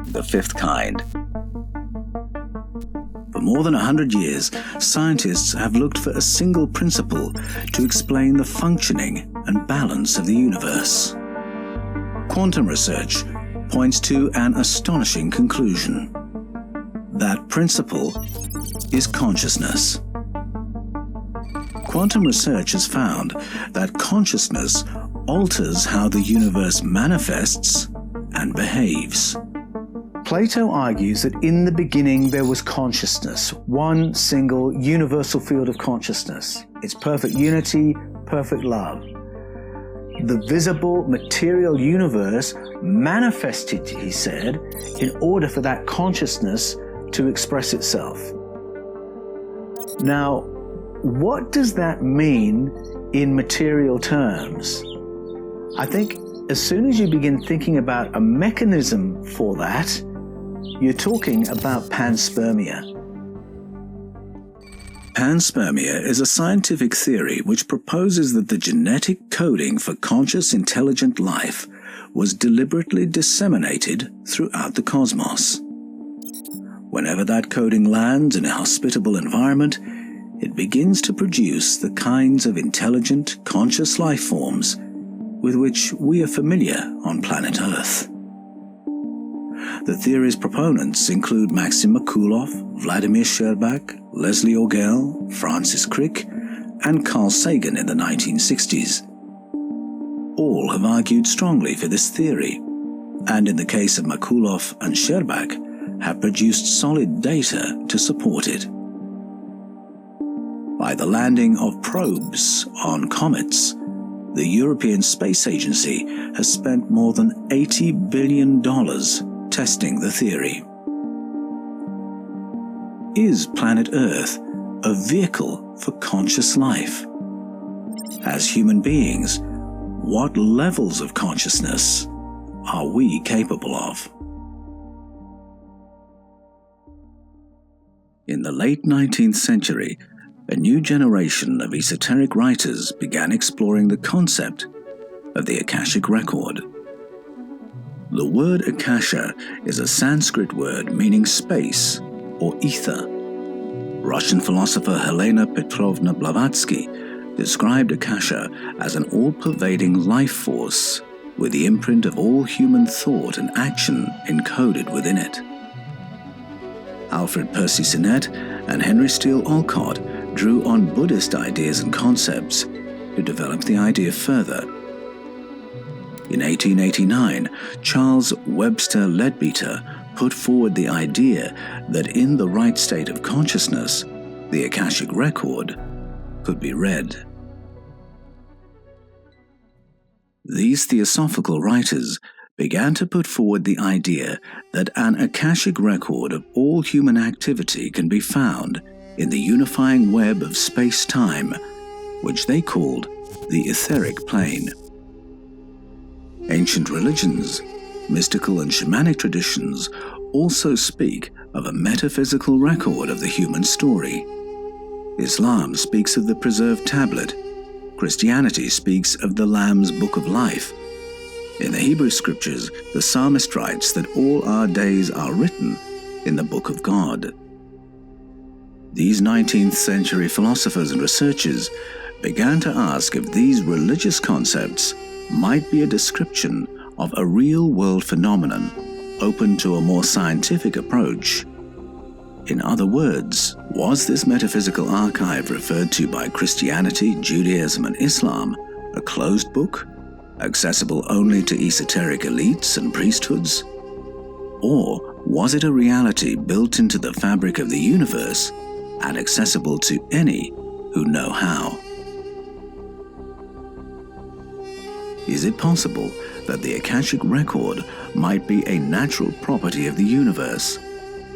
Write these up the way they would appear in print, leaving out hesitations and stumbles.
the fifth kind. For more than 100 years, scientists have looked for a single principle to explain the functioning and balance of the universe. Quantum research points to an astonishing conclusion. That principle is consciousness. Quantum research has found that consciousness alters how the universe manifests and behaves. Plato argues that in the beginning there was consciousness, one single universal field of consciousness. It's perfect unity, perfect love. The visible material universe manifested, he said, in order for that consciousness to express itself. Now, what does that mean in material terms? I think as soon as you begin thinking about a mechanism for that, you're talking about panspermia. Panspermia is a scientific theory which proposes that the genetic coding for conscious intelligent life was deliberately disseminated throughout the cosmos. Whenever that coding lands in a hospitable environment, it begins to produce the kinds of intelligent, conscious life forms with which we are familiar on planet Earth. The theory's proponents include Maxim Merkulov, Vladimir Sherbak, Leslie Orgel, Francis Crick, and Carl Sagan in the 1960s. All have argued strongly for this theory, and in the case of Merkulov and Sherbak, have produced solid data to support it. By the landing of probes on comets, the European Space Agency has spent more than $80 billion testing the theory. Is planet Earth a vehicle for conscious life? As human beings, what levels of consciousness are we capable of? In the late 19th century, a new generation of esoteric writers began exploring the concept of the Akashic record. The word Akasha is a Sanskrit word meaning space or ether. Russian philosopher Helena Petrovna Blavatsky described Akasha as an all-pervading life force with the imprint of all human thought and action encoded within it. Alfred Percy Sinnett and Henry Steele Olcott drew on Buddhist ideas and concepts to develop the idea further. In 1889, Charles Webster Leadbeater put forward the idea that in the right state of consciousness, the Akashic record could be read. These theosophical writers began to put forward the idea that an Akashic record of all human activity can be found in the unifying web of space-time, which they called the etheric plane. Ancient religions, mystical and shamanic traditions also speak of a metaphysical record of the human story. Islam speaks of the preserved tablet. Christianity speaks of the Lamb's Book of Life. In the Hebrew Scriptures, the psalmist writes that all our days are written in the Book of God. These 19th century philosophers and researchers began to ask if these religious concepts might be a description of a real-world phenomenon open to a more scientific approach. In other words, was this metaphysical archive referred to by Christianity, Judaism, and Islam a closed book, accessible only to esoteric elites and priesthoods? Or was it a reality built into the fabric of the universe and accessible to any who know how? Is it possible that the Akashic record might be a natural property of the universe,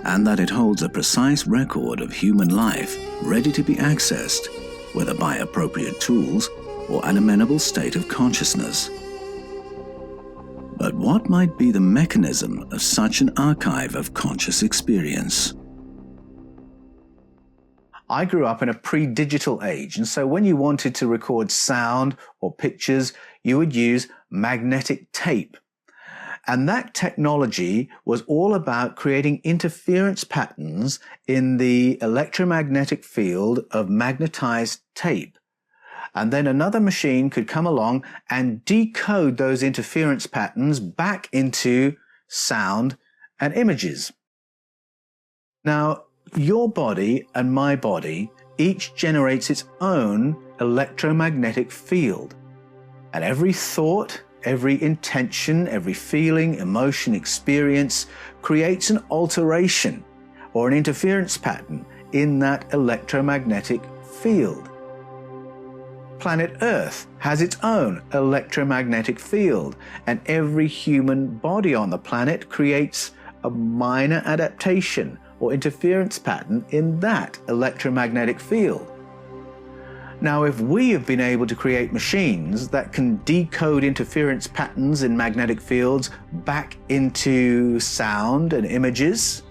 and that it holds a precise record of human life ready to be accessed, whether by appropriate tools or an amenable state of consciousness? But what might be the mechanism of such an archive of conscious experience? I grew up in a pre-digital age, and so when you wanted to record sound or pictures, you would use magnetic tape. And that technology was all about creating interference patterns in the electromagnetic field of magnetized tape. And then another machine could come along and decode those interference patterns back into sound and images. Now, your body and my body each generates its own electromagnetic field. And every thought, every intention, every feeling, emotion, experience creates an alteration or an interference pattern in that electromagnetic field. Planet Earth has its own electromagnetic field, and every human body on the planet creates a minor adaptation or interference pattern in that electromagnetic field. Now, if we have been able to create machines that can decode interference patterns in magnetic fields back into sound and images,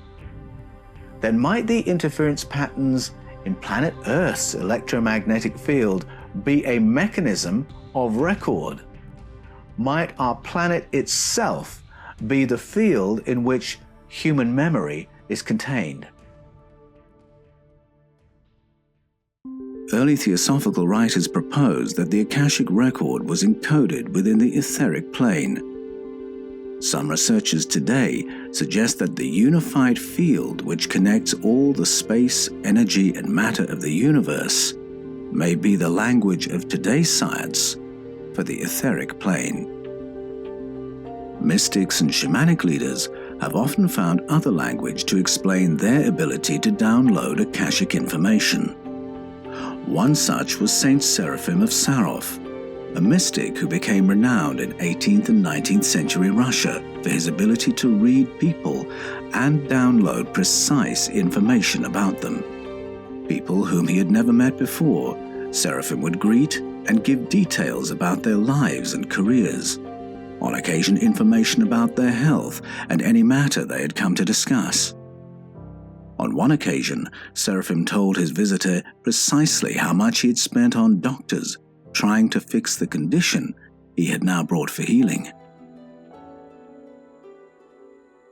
then might the interference patterns in planet Earth's electromagnetic field be a mechanism of record? Might our planet itself be the field in which human memory is contained? Early theosophical writers proposed that the Akashic record was encoded within the etheric plane. Some researchers today suggest that the unified field which connects all the space, energy, and matter of the universe may be the language of today's science for the etheric plane. Mystics and shamanic leaders have often found other language to explain their ability to download Akashic information. One such was Saint Seraphim of Sarov, a mystic who became renowned in 18th and 19th century Russia for his ability to read people and download precise information about them. People whom he had never met before, Seraphim would greet and give details about their lives and careers. On occasion, information about their health and any matter they had come to discuss. On one occasion, Seraphim told his visitor precisely how much he had spent on doctors trying to fix the condition he had now brought for healing.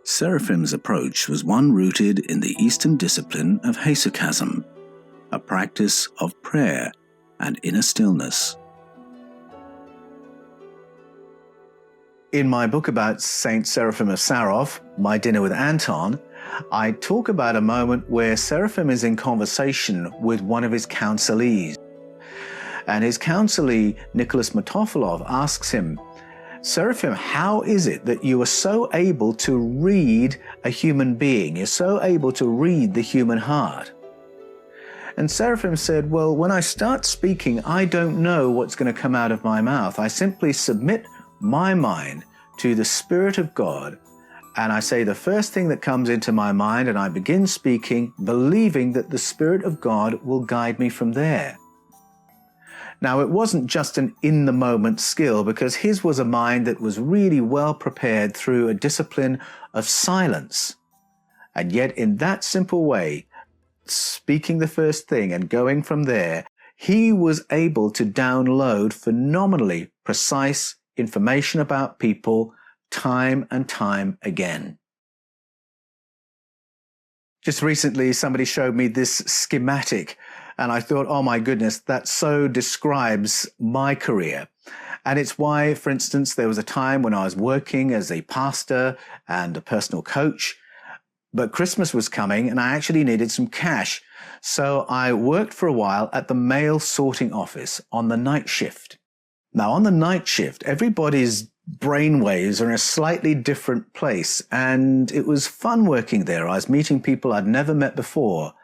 Seraphim's approach was one rooted in the Eastern discipline of hesychasm, a practice of prayer and inner stillness. In my book about Saint Seraphim of Sarov, My Dinner with Anton, I talk about a moment where Seraphim is in conversation with one of his counselees. And his counselee, Nicholas Motofilov, asks him, "Seraphim, how is it that you are so able to read a human being? You're so able to read the human heart?" And Seraphim said, "Well, when I start speaking, I don't know what's going to come out of my mouth. I simply submit my mind to the Spirit of God, and I say the first thing that comes into my mind, and I begin speaking, believing that the Spirit of God will guide me from there." Now, it wasn't just an in-the-moment skill, because his was a mind that was really well prepared through a discipline of silence. And yet, in that simple way, speaking the first thing and going from there, he was able to download phenomenally precise information about people time and time again. Just recently, somebody showed me this schematic, and I thought, oh my goodness, that so describes my career. And it's why, for instance, there was a time when I was working as a pastor and a personal coach, but Christmas was coming and I actually needed some cash. So I worked for a while at the mail sorting office on the night shift. Now, on the night shift, everybody's brainwaves are in a slightly different place, and it was fun working there. I was meeting people I'd never met before.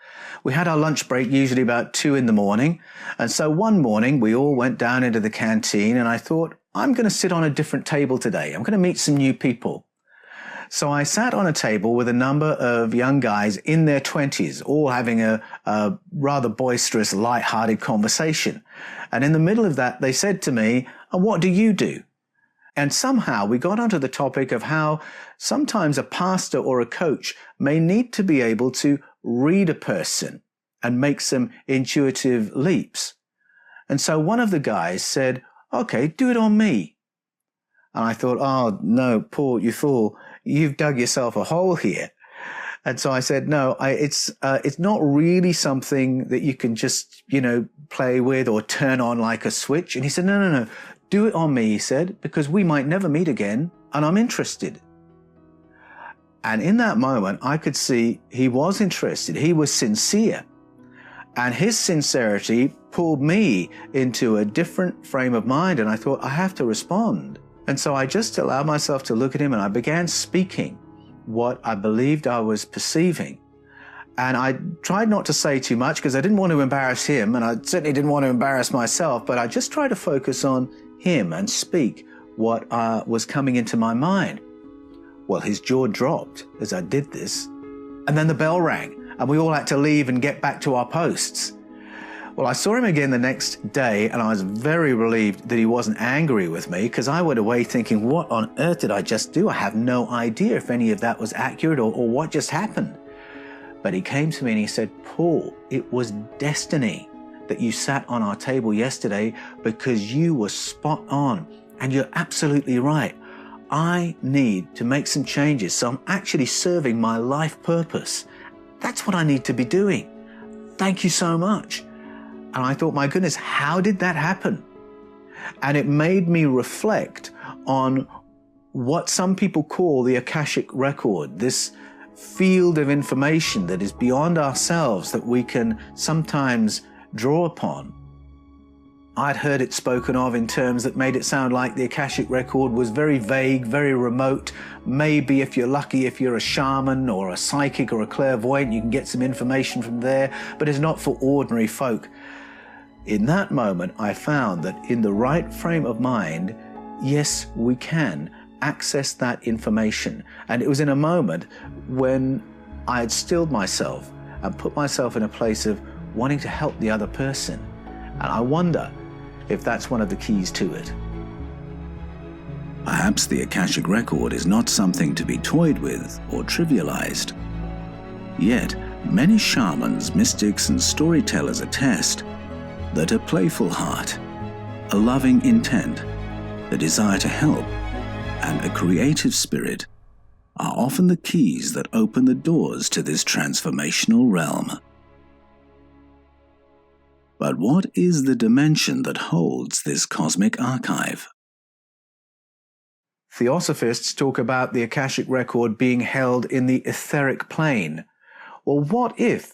We had our lunch break usually about 2 a.m, and so one morning we all went down into the canteen, and I thought, I'm going to sit on a different table today. I'm going to meet some new people. So I sat on a table with a number of young guys in their 20s, all having a rather boisterous, light-hearted conversation. And in the middle of that, they said to me, "And what do you do?" And somehow we got onto the topic of how sometimes a pastor or a coach may need to be able to read a person and make some intuitive leaps. And so one of the guys said, "Okay, do it on me." And I thought, oh, no, Paul, you fool, you've dug yourself a hole here. And so I said, no, it's not really something that you can just, play with or turn on like a switch. And he said, no, do it on me, he said, because we might never meet again, and I'm interested. And in that moment, I could see he was interested. He was sincere. And his sincerity pulled me into a different frame of mind. And I thought, I have to respond. And so I just allowed myself to look at him, and I began speaking what I believed I was perceiving. And I tried not to say too much because I didn't want to embarrass him, and I certainly didn't want to embarrass myself, but I just tried to focus on him and speak what was coming into my mind. Well, his jaw dropped as I did this, and then the bell rang, and we all had to leave and get back to our posts. Well, I saw him again the next day, and I was very relieved that he wasn't angry with me, because I went away thinking, what on earth did I just do? I have no idea if any of that was accurate or what just happened. But he came to me and he said, Paul, it was destiny that you sat on our table yesterday, because you were spot on, and you're absolutely right. I need to make some changes, so I'm actually serving my life purpose. That's what I need to be doing. Thank you so much. And I thought, my goodness, how did that happen? And it made me reflect on what some people call the Akashic record, this field of information that is beyond ourselves that we can sometimes draw upon. I'd heard it spoken of in terms that made it sound like the Akashic record was very vague, very remote. Maybe if you're lucky, if you're a shaman or a psychic or a clairvoyant, you can get some information from there, but it's not for ordinary folk. In that moment, I found that in the right frame of mind, yes, we can access that information. And it was in a moment when I had stilled myself and put myself in a place of wanting to help the other person. And I wonder if that's one of the keys to it. Perhaps the Akashic record is not something to be toyed with or trivialized. Yet, many shamans, mystics, and storytellers attest that a playful heart, a loving intent, the desire to help, and a creative spirit are often the keys that open the doors to this transformational realm. But what is the dimension that holds this cosmic archive? Theosophists talk about the Akashic record being held in the etheric plane. Well, what if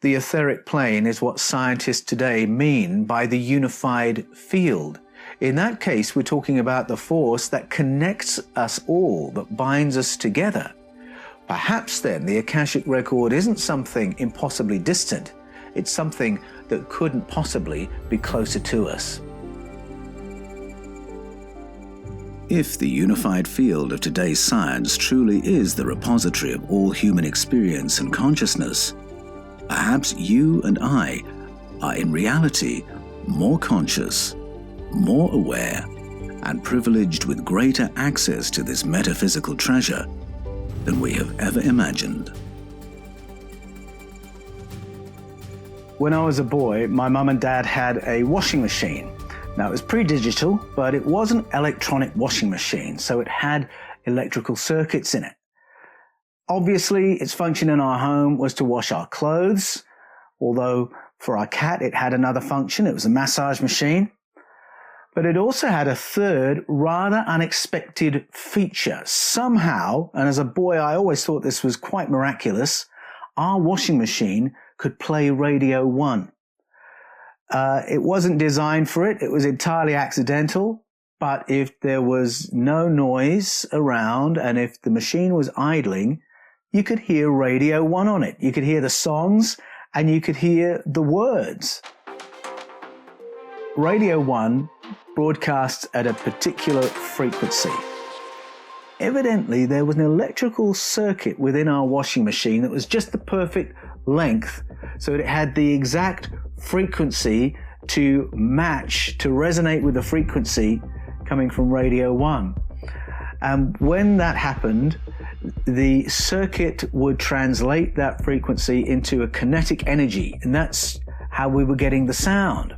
the etheric plane is what scientists today mean by the unified field? In that case, we're talking about the force that connects us all, that binds us together. Perhaps then the Akashic record isn't something impossibly distant. It's something that couldn't possibly be closer to us. If the unified field of today's science truly is the repository of all human experience and consciousness, perhaps you and I are in reality more conscious, more aware, and privileged with greater access to this metaphysical treasure than we have ever imagined. When I was a boy, my mum and dad had a washing machine. Now, it was pre-digital, but it was an electronic washing machine, so it had electrical circuits in it. Obviously, its function in our home was to wash our clothes, although for our cat it had another function. It was a massage machine. But it also had a third, rather unexpected feature. Somehow, and as a boy I always thought this was quite miraculous, our washing machine could play Radio 1. It wasn't designed for it. It was entirely accidental. But if there was no noise around and if the machine was idling, you could hear Radio 1 on it. You could hear the songs and you could hear the words. Radio 1 broadcasts at a particular frequency. Evidently, there was an electrical circuit within our washing machine that was just the perfect length, so it had the exact frequency to match, to resonate with the frequency coming from Radio 1. And when that happened, the circuit would translate that frequency into a kinetic energy, and that's how we were getting the sound.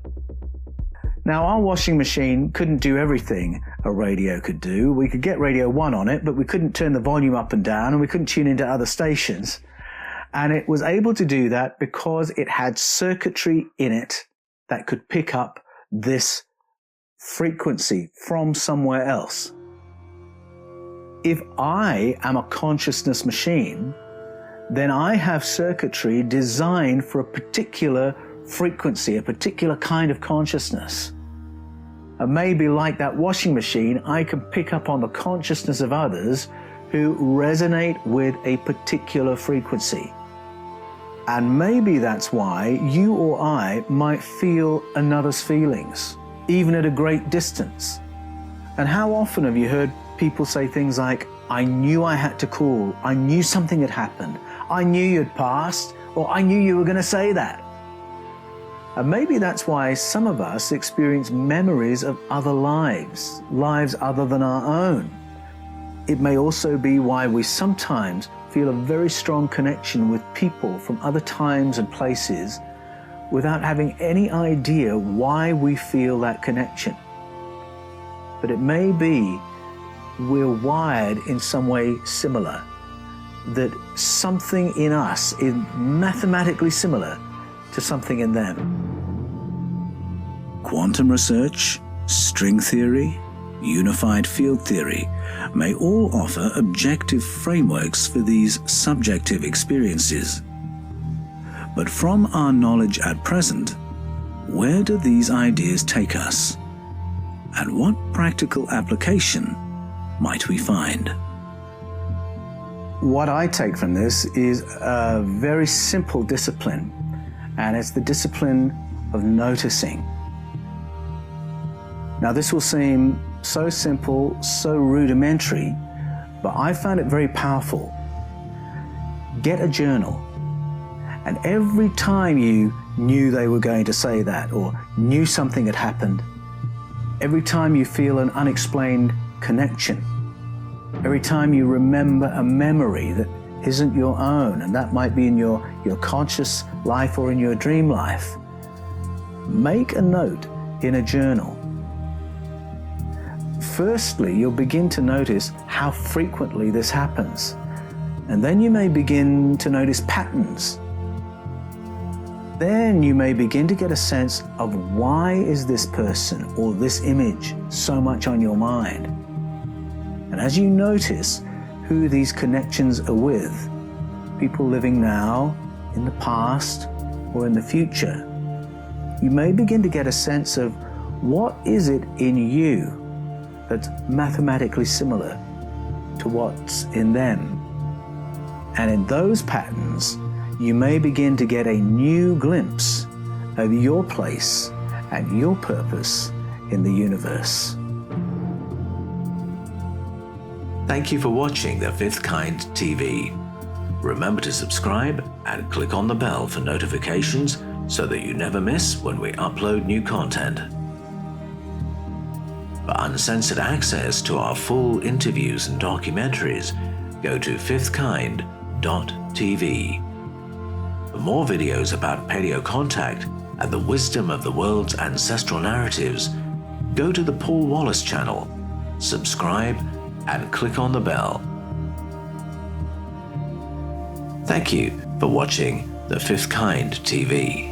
Now, our washing machine couldn't do everything, a radio could do. We could get Radio 1 on it, but we couldn't turn the volume up and down, and we couldn't tune into other stations. And it was able to do that because it had circuitry in it that could pick up this frequency from somewhere else. If I am a consciousness machine, then I have circuitry designed for a particular frequency, a particular kind of consciousness. And maybe like that washing machine, I can pick up on the consciousness of others who resonate with a particular frequency. And maybe that's why you or I might feel another's feelings, even at a great distance. And how often have you heard people say things like, I knew I had to call, I knew something had happened, I knew you'd passed, or I knew you were going to say that. And maybe that's why some of us experience memories of other lives, lives other than our own. It may also be why we sometimes feel a very strong connection with people from other times and places without having any idea why we feel that connection. But it may be we're wired in some way similar, that something in us is mathematically similar to something in them. Quantum research, string theory, unified field theory may all offer objective frameworks for these subjective experiences. But from our knowledge at present, where do these ideas take us? And what practical application might we find? What I take from this is a very simple discipline, and it's the discipline of noticing. Now, this will seem so simple, so rudimentary, but I found it very powerful. Get a journal, and every time you knew they were going to say that, or knew something had happened, every time you feel an unexplained connection, every time you remember a memory that isn't your own, and that might be in your conscious life or in your dream life, make a note in a journal. Firstly, you'll begin to notice how frequently this happens, and then you may begin to notice patterns. Then you may begin to get a sense of why is this person or this image so much on your mind. And as you notice who these connections are with, people living now, in the past, or in the future, you may begin to get a sense of what is it in you that's mathematically similar to what's in them. And in those patterns, you may begin to get a new glimpse of your place and your purpose in the universe. Thank you for watching The Fifth Kind TV. Remember to subscribe and click on the bell for notifications so that you never miss when we upload new content. For uncensored access to our full interviews and documentaries, go to fifthkind.tv. For more videos about paleo-contact and the wisdom of the world's ancestral narratives, go to the Paul Wallis channel, subscribe, and click on the bell. Thank you for watching The Fifth Kind TV.